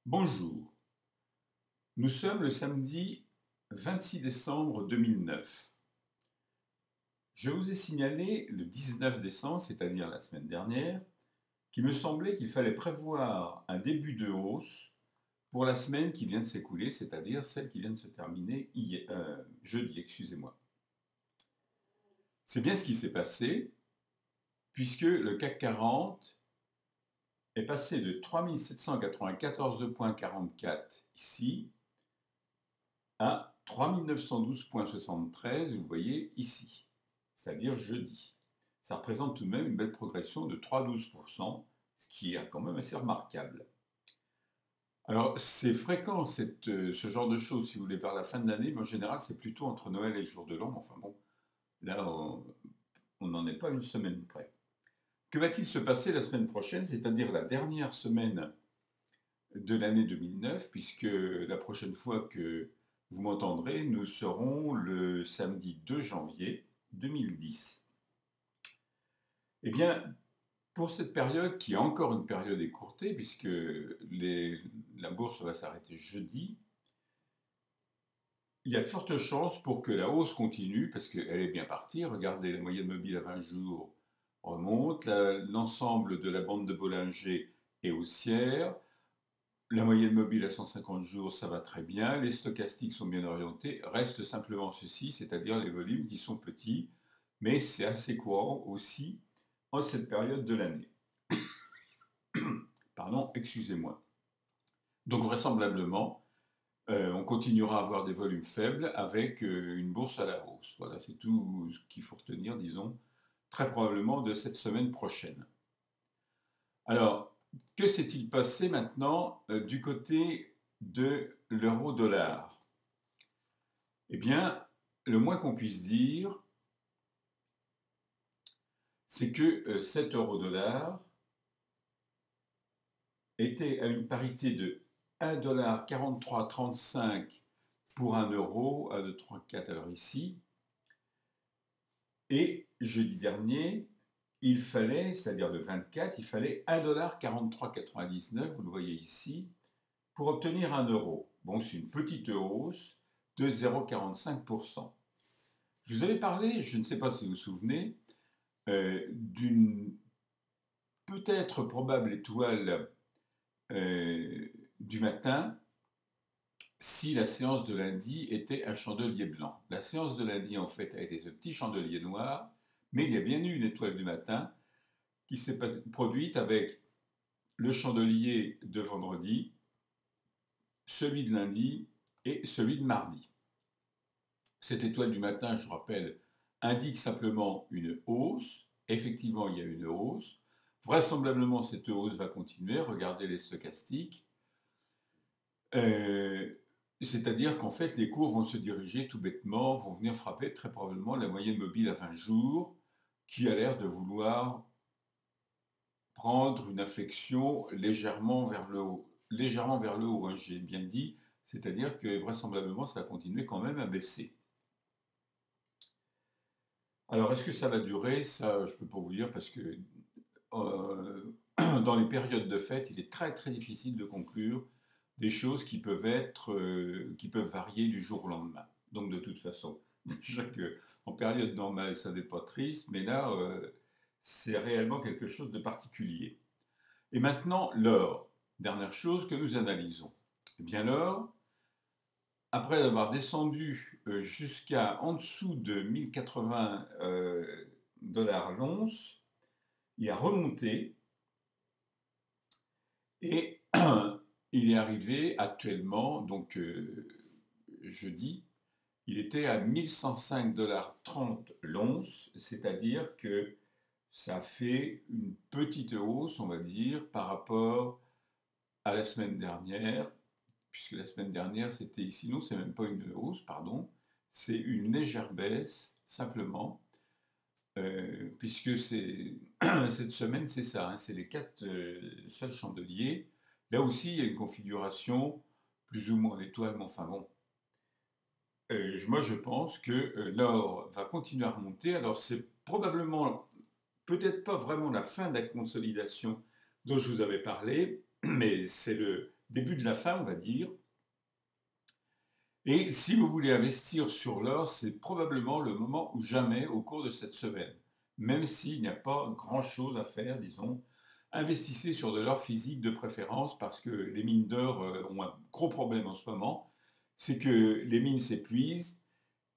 Bonjour, nous sommes le samedi 26 décembre 2009. Je vous ai signalé le 19 décembre, c'est-à-dire la semaine dernière, qu'il me semblait qu'il fallait prévoir un début de hausse pour la semaine qui vient de s'écouler, c'est-à-dire celle qui vient de se terminer jeudi, excusez-moi. C'est bien ce qui s'est passé, puisque le CAC 40 est passé de 3794,44 ici à 3912,73, vous voyez ici, c'est-à-dire jeudi. Ça représente tout de même une belle progression de 3,12%, ce qui est quand même assez remarquable. Alors, c'est fréquent ce genre de choses, si vous voulez, vers la fin de l'année, mais en général, c'est plutôt entre Noël et le jour de l'an. Enfin bon, là, on n'en est pas une semaine près. Que va-t-il se passer la semaine prochaine, c'est-à-dire la dernière semaine de l'année 2009, puisque la prochaine fois que vous m'entendrez, nous serons le samedi 2 janvier 2010. Eh bien, pour cette période, qui est encore une période écourtée, puisque la bourse va s'arrêter jeudi, il y a de fortes chances pour que la hausse continue, parce qu'elle est bien partie. Regardez, la moyenne mobile à 20 jours remonte, l'ensemble de la bande de Bollinger est haussière. La moyenne mobile à 150 jours, ça va très bien. Les stochastiques sont bien orientés. Reste simplement ceci, c'est-à-dire les volumes qui sont petits, mais c'est assez courant aussi en cette période de l'année. Pardon, excusez-moi. Donc vraisemblablement, on continuera à avoir des volumes faibles avec une bourse à la hausse. Voilà, c'est tout ce qu'il faut retenir, disons, très probablement de cette semaine prochaine. Alors, que s'est-il passé maintenant du côté de l'euro-dollar? Eh bien, le moins qu'on puisse dire, c'est que 7 euro-dollar était à une parité de 1,4335 $ pour 1 euro, 1,234 alors ici, et jeudi dernier, il fallait, c'est-à-dire le 24, il fallait 1,4399 $, vous le voyez ici, pour obtenir 1 euro. Bon, c'est une petite hausse de 0,45%. Je vous avais parlé, je ne sais pas si vous vous souvenez, d'une peut-être probable étoile du matin si la séance de lundi était un chandelier blanc. La séance de lundi, en fait, a été ce petit chandelier noir, mais il y a bien eu une étoile du matin qui s'est produite avec le chandelier de vendredi, celui de lundi et celui de mardi. Cette étoile du matin, je rappelle, indique simplement une hausse. Effectivement, il y a une hausse. Vraisemblablement, cette hausse va continuer. Regardez les stochastiques. C'est-à-dire qu'en fait, les cours vont se diriger tout bêtement, vont venir frapper très probablement la moyenne mobile à 20 jours, qui a l'air de vouloir prendre une inflexion légèrement vers le haut. Légèrement vers le haut, hein, j'ai bien dit, c'est-à-dire que vraisemblablement, ça va continuer quand même à baisser. Alors, est-ce que ça va durer? Ça, je ne peux pas vous dire parce que dans les périodes de fête, il est très très difficile de conclure des choses qui peuvent qui peuvent varier du jour au lendemain. Donc, de toute façon, déjà qu'en période normale, ça n'est pas triste, mais là, c'est réellement quelque chose de particulier. Et maintenant, l'or. Dernière chose que nous analysons. Eh bien, l'or, après avoir descendu jusqu'à en dessous de 1080 dollars l'once, il a remonté et il est arrivé actuellement, donc jeudi, il était à 1105,30 $ l'once, c'est-à-dire que ça fait une petite hausse, on va dire, par rapport à la semaine dernière, puisque la semaine dernière c'était ici, non, c'est même pas une hausse, pardon, c'est une légère baisse, simplement, puisque cette semaine, c'est ça, hein, c'est les 4 seuls chandeliers. Là aussi, il y a une configuration plus ou moins l'étoile, mais enfin bon. Moi, je pense que l'or va continuer à remonter. Alors, c'est probablement, peut-être pas vraiment la fin de la consolidation dont je vous avais parlé, mais c'est début de la fin, on va dire. Et si vous voulez investir sur l'or, c'est probablement le moment ou jamais au cours de cette semaine. Même s'il n'y a pas grand-chose à faire, disons, investissez sur de l'or physique de préférence parce que les mines d'or ont un gros problème en ce moment, c'est que les mines s'épuisent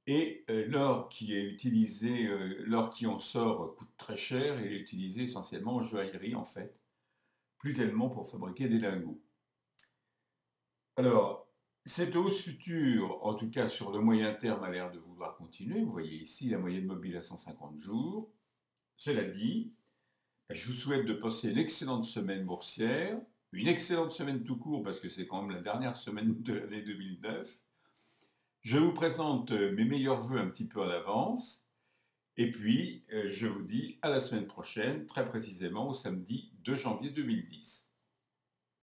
et l'or qui est utilisé, l'or qui en sort coûte très cher et il est utilisé essentiellement en joaillerie en fait, plus tellement pour fabriquer des lingots. Alors, cette hausse future, en tout cas sur le moyen terme, a l'air de vouloir continuer. Vous voyez ici la moyenne mobile à 150 jours. Cela dit, je vous souhaite de passer une excellente semaine boursière, une excellente semaine tout court parce que c'est quand même la dernière semaine de l'année 2009. Je vous présente mes meilleurs vœux un petit peu en avance. Et puis, je vous dis à la semaine prochaine, très précisément au samedi 2 janvier 2010.